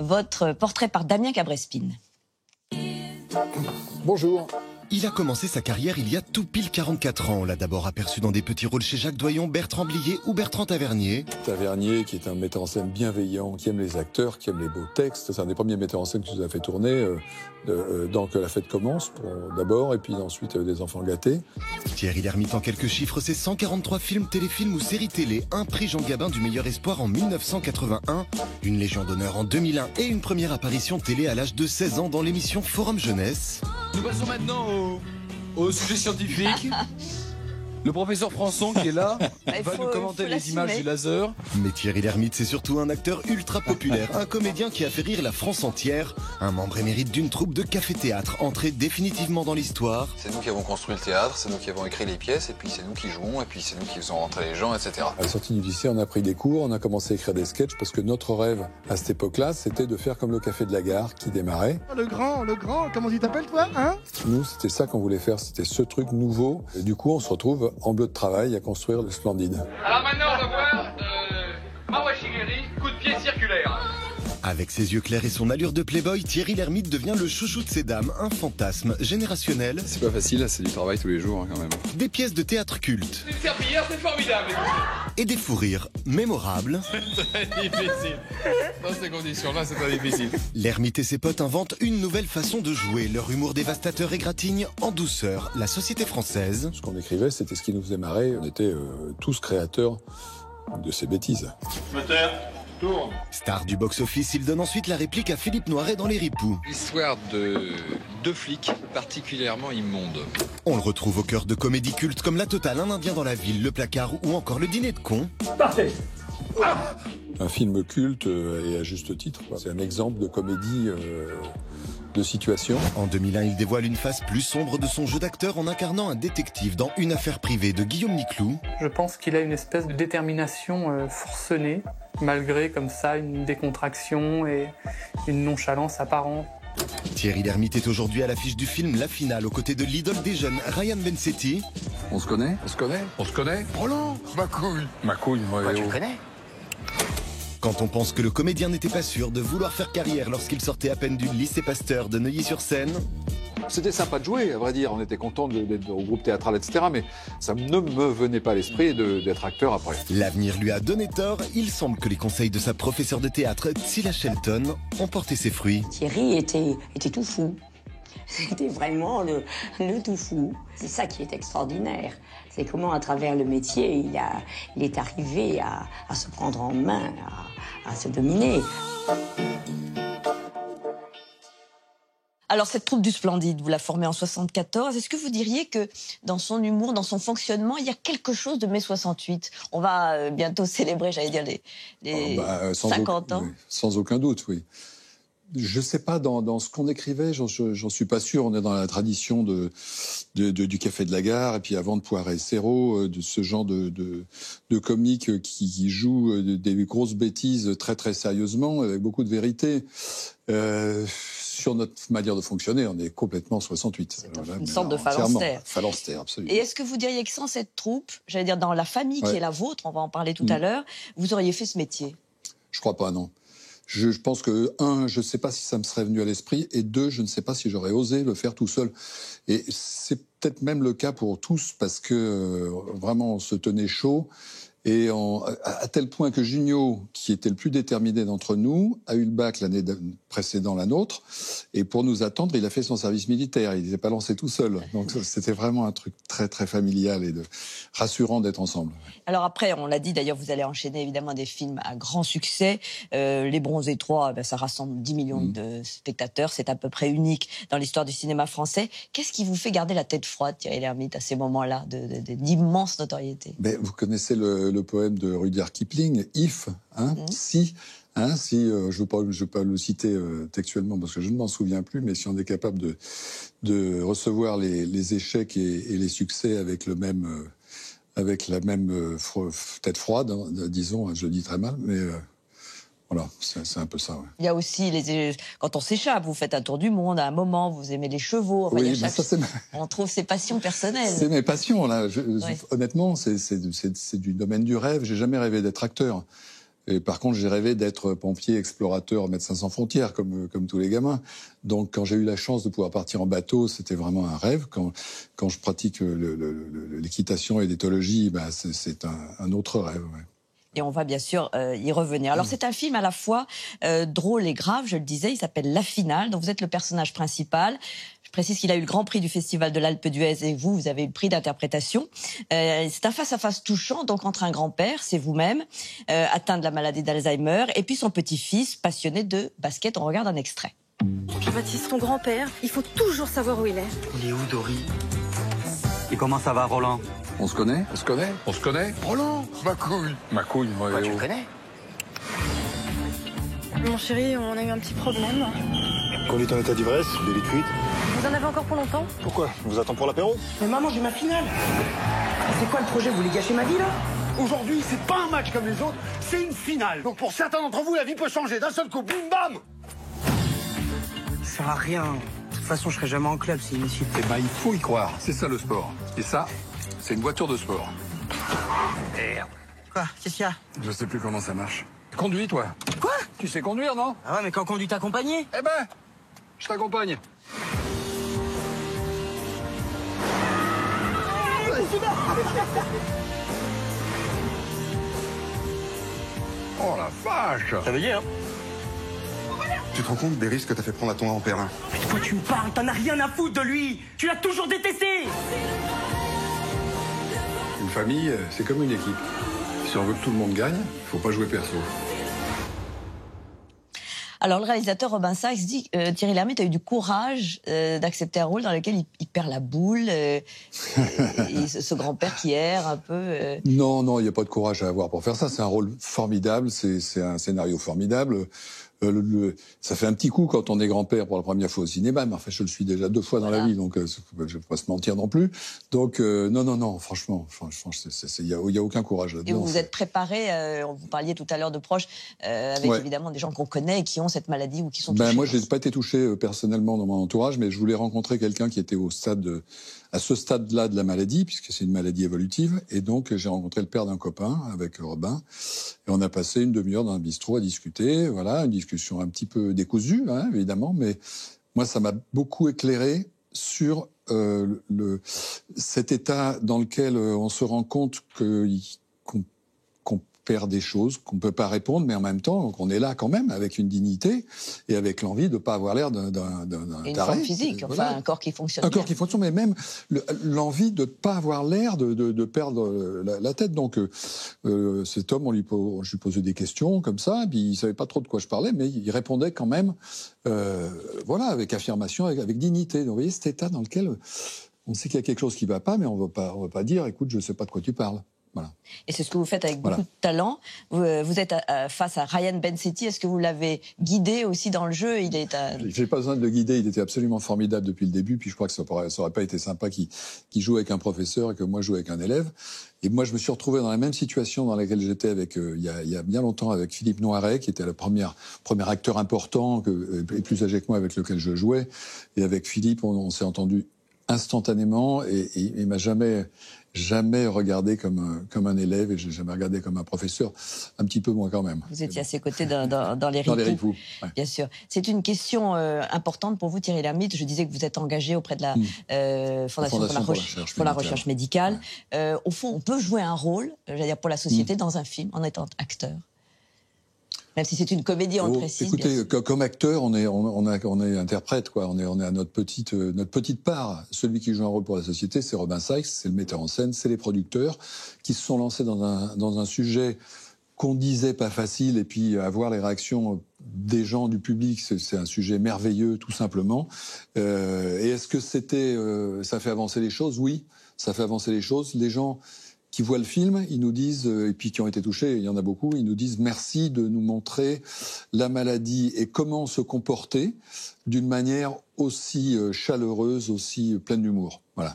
votre portrait par Damien Cabrespine. Bonjour. Il a commencé sa carrière il y a tout pile 44 ans. On l'a d'abord aperçu dans des petits rôles chez Jacques Doyon, Bertrand Blier ou Bertrand Tavernier. Tavernier, qui est un metteur en scène bienveillant, qui aime les acteurs, qui aime les beaux textes. C'est un des premiers metteurs en scène qui nous a fait tourner dans Que la fête commence, d'abord, et puis ensuite Des enfants gâtés. Thierry Lhermitte, en quelques chiffres, c'est 143 films, téléfilms ou séries télé, un prix Jean Gabin du meilleur espoir en 1981, une Légion d'honneur en 2001 et une première apparition télé à l'âge de 16 ans dans l'émission Forum Jeunesse. Nous passons maintenant au sujet scientifique. Le professeur Françon qui est là va nous commenter les images du laser. Mais Thierry Lhermitte, c'est surtout un acteur ultra populaire, un comédien qui a fait rire la France entière, un membre émérite d'une troupe de café-théâtre, entré définitivement dans l'histoire. C'est nous qui avons construit le théâtre, c'est nous qui avons écrit les pièces, et puis c'est nous qui jouons, et puis c'est nous qui faisons rentrer les gens, etc. À la sortie du lycée, on a pris des cours, on a commencé à écrire des sketchs, parce que notre rêve, à cette époque-là, c'était de faire comme le Café de la Gare, qui démarrait. Le grand, comment tu t'appelles toi, hein? Nous, c'était ça qu'on voulait faire, c'était ce truc nouveau. Et du coup, on se retrouve en bleu de travail à construire le Splendide. Alors maintenant, on va voir Mawashigiri, coup de pied circulaire. Avec ses yeux clairs et son allure de playboy, Thierry Lhermitte devient le chouchou de ces dames, un fantasme générationnel. C'est pas facile, c'est du travail tous les jours quand même. Des pièces de théâtre culte. Une serpillière, c'est formidable. Et des fous rires mémorables. C'est très difficile. Dans ces conditions-là, c'est très difficile. Lhermitte et ses potes inventent une nouvelle façon de jouer. Leur humour dévastateur égratigne en douceur la société française. Ce qu'on écrivait, c'était ce qui nous faisait marrer. On était tous créateurs de ces bêtises. Moteur, tourne. Star du box-office, il donne ensuite la réplique à Philippe Noiret dans Les Ripoux. L'histoire de deux flics particulièrement immondes. On le retrouve au cœur de comédies cultes comme La Totale, Un Indien dans la ville, Le Placard ou encore Le Dîner de cons. Parfait. Un film culte et à juste titre. C'est un exemple de comédie de situation. En 2001, il dévoile une face plus sombre de son jeu d'acteur en incarnant un détective dans Une affaire privée de Guillaume Niclou. Je pense qu'il a une espèce de détermination forcenée, malgré comme ça une décontraction et une nonchalance apparente. Thierry Lhermitte est aujourd'hui à l'affiche du film La Finale, aux côtés de l'idole des jeunes, Ryan Bensetti. On se connaît? On se connaît? On se connaît? Roland, ma couille. Ma couille, moi. Tu le connais? Quand on pense que le comédien n'était pas sûr de vouloir faire carrière lorsqu'il sortait à peine du lycée Pasteur de Neuilly-sur-Seine. C'était sympa de jouer, à vrai dire. On était content d'être au groupe théâtral, etc. Mais ça ne me venait pas à l'esprit d'être acteur après. L'avenir lui a donné tort. Il semble que les conseils de sa professeure de théâtre, Tsila Shelton, ont porté ses fruits. Thierry était tout fou. C'était vraiment le tout fou. C'est ça qui est extraordinaire. C'est comment, à travers le métier, il est arrivé à se prendre en main, à se dominer. Alors, cette troupe du Splendide, vous la formez en 74. Est-ce que vous diriez que dans son humour, dans son fonctionnement, il y a quelque chose de mai 68? On va bientôt célébrer, j'allais dire, les 50 ans. Oui, sans aucun doute, oui. Je ne sais pas, dans ce qu'on écrivait, j'en suis pas sûr. On est dans la tradition du Café de la Gare, et puis avant de Poiret et Serrault, de ce genre de comiques qui jouent des grosses bêtises très très sérieusement, avec beaucoup de vérité. Sur notre manière de fonctionner, on est complètement 68. Une sorte de phalanstère. Phalanstère, absolument. Et est-ce que vous diriez que sans cette troupe, j'allais dire dans la famille qui est la vôtre, on va en parler tout à l'heure, vous auriez fait ce métier? Je crois pas, non. Je pense que, un, je ne sais pas si ça me serait venu à l'esprit, et deux, je ne sais pas si j'aurais osé le faire tout seul. Et c'est peut-être même le cas pour tous, parce que vraiment, on se tenait chaud. Et à tel point que Junio, qui était le plus déterminé d'entre nous, a eu le bac l'année précédant la nôtre. Et pour nous attendre, il a fait son service militaire. Il n'était pas lancé tout seul. Donc c'était vraiment un truc très très familial et rassurant d'être ensemble. Alors après, on l'a dit d'ailleurs, vous allez enchaîner évidemment des films à grand succès. Les Bronzés 3, ça rassemble 10 millions de spectateurs. C'est à peu près unique dans l'histoire du cinéma français. Qu'est-ce qui vous fait garder la tête froide, Thierry Lhermitte, à ces moments-là d'immense notoriété? Vous connaissez le poème de Rudyard Kipling, If, si. Je ne veux pas le citer textuellement parce que je ne m'en souviens plus, mais si on est capable de recevoir les échecs et les succès avec la même tête froide, disons, je le dis très mal, mais voilà, c'est un peu ça. Ouais. Il y a aussi quand on s'échappe, vous faites un tour du monde à un moment, vous aimez les chevaux. Enfin, oui, on trouve ses passions personnelles. C'est mes passions là. Honnêtement, c'est du domaine du rêve. J'ai jamais rêvé d'être acteur. Et par contre, j'ai rêvé d'être pompier, explorateur, Médecins sans frontières, comme tous les gamins. Donc, quand j'ai eu la chance de pouvoir partir en bateau, c'était vraiment un rêve. Quand je pratique l'équitation et l'éthologie, ben, c'est un autre rêve. Ouais. Et on va bien sûr y revenir. Alors c'est un film à la fois drôle et grave, je le disais, il s'appelle La Finale, dont vous êtes le personnage principal. Je précise qu'il a eu le Grand Prix du Festival de l'Alpe d'Huez et vous avez eu le prix d'interprétation. C'est un face-à-face touchant, donc entre un grand-père, c'est vous-même, atteint de la maladie d'Alzheimer, et puis son petit-fils, passionné de basket. On regarde un extrait. Jean-Baptiste, ton grand-père, il faut toujours savoir où il est. Il est où, Dory? Et comment ça va, Roland? On se connaît? On se connaît? On se connaît? Roland, ma couille. Ma couille, ouais. Tu le connais? Mon chéri, on a eu un petit problème. Conduite en état d'ivresse, délit de fuite. Vous en avez encore pour longtemps? Pourquoi? On vous attend pour l'apéro? Mais maman, j'ai ma finale. C'est quoi le projet? Vous voulez gâcher ma vie, là? Aujourd'hui, c'est pas un match comme les autres, c'est une finale. Donc pour certains d'entre vous, la vie peut changer d'un seul coup. Boum, bam! Ça sert à rien. De toute façon, je serai jamais en club s'il me suit. Eh ben, il faut y croire. C'est ça, le sport. Et ça, c'est une voiture de sport. Merde. Quoi? Qu'est-ce qu'il y a? Je sais plus comment ça marche. Conduis, toi. Quoi? Tu sais conduire, non? Ah ouais, mais quand on conduit t'accompagner? Eh ben, je t'accompagne. Oh la vache! T'as veillé, hein? Tu te rends compte des risques que t'as fait prendre à ton grand-père? Mais de quoi tu me parles? T'en as rien à foutre de lui! Tu l'as toujours détesté! Une famille, c'est comme une équipe. Si on veut que tout le monde gagne, il faut pas jouer perso. Alors le réalisateur Robin Sachs dit Thierry Lhermitte a eu du courage d'accepter un rôle dans lequel il perd la boule, et ce grand-père qui erre un peu. Non, il n'y a pas de courage à avoir pour faire ça. C'est un rôle formidable, c'est un scénario formidable. Ça fait un petit coup quand on est grand-père pour la première fois au cinéma, mais enfin je le suis déjà 2 fois dans la vie, donc je vais pas se mentir non plus. Donc non, franchement, il y a aucun courage là-dedans. Et vous vous êtes préparé, vous parliez tout à l'heure de proches, avec évidemment des gens qu'on connaît et qui ont cette maladie ou qui sont touchés. Moi, je n'ai pas été touché personnellement dans mon entourage, mais je voulais rencontrer quelqu'un qui était à ce stade-là de la maladie, puisque c'est une maladie évolutive, et donc j'ai rencontré le père d'un copain avec Robin, et on a passé une demi-heure dans un bistrot à discuter, voilà, une discussion un petit peu décousue, hein, évidemment, mais moi ça m'a beaucoup éclairé sur cet état dans lequel on se rend compte qu'on perd des choses, qu'on peut pas répondre, mais en même temps, qu'on est là quand même, avec une dignité et avec l'envie de pas avoir l'air d'un taré. Une forme physique, voilà. enfin un corps qui fonctionne Un bien. corps qui fonctionne, mais même l'envie de pas avoir l'air de perdre la tête. Donc cet homme, je lui posais des questions comme ça, puis il savait pas trop de quoi je parlais, mais il répondait quand même, voilà, avec affirmation, avec dignité. Donc vous voyez cet état dans lequel on sait qu'il y a quelque chose qui va pas, mais on va pas dire, écoute, je sais pas de quoi tu parles. Voilà. Et c'est ce que vous faites avec beaucoup de talent. Vous êtes face à Ryan Bensetti. Est-ce que vous l'avez guidé aussi dans le jeu? J'ai pas besoin de le guider. Il était absolument formidable depuis le début. Puis je crois que ça aurait pas été sympa qu'il joue avec un professeur et que moi je joue avec un élève. Et moi, je me suis retrouvé dans la même situation dans laquelle j'étais avec il y a bien longtemps avec Philippe Noiret, qui était le premier acteur important et plus âgé que moi avec lequel je jouais. Et avec Philippe, on s'est entendu instantanément et il m'a jamais regardé comme un élève et je l'ai jamais regardé comme un professeur, un petit peu moins quand même. Vous étiez à ses côtés dans les Ripoux. Ouais. Bien sûr. C'est une question importante pour vous, Thierry Lhermitte. Je disais que vous êtes engagé auprès de la Fondation pour la recherche médicale. Ouais. Au fond, on peut jouer un rôle, j'allais dire pour la société, dans un film en étant acteur. Même si c'est une comédie, on le précise. Écoutez, comme acteur, on est interprète, quoi. On est à notre petite part. Celui qui joue un rôle pour la société, c'est Robin Sachs, c'est le metteur en scène, c'est les producteurs qui se sont lancés dans un sujet qu'on disait pas facile, et puis avoir les réactions des gens, du public, c'est un sujet merveilleux, tout simplement. Et est-ce que ça fait avancer les choses? Oui, ça fait avancer les choses. Les gens qui voient le film, ils nous disent, et puis qui ont été touchés, il y en a beaucoup, ils nous disent merci de nous montrer la maladie et comment se comporter d'une manière aussi chaleureuse, aussi pleine d'humour. Voilà.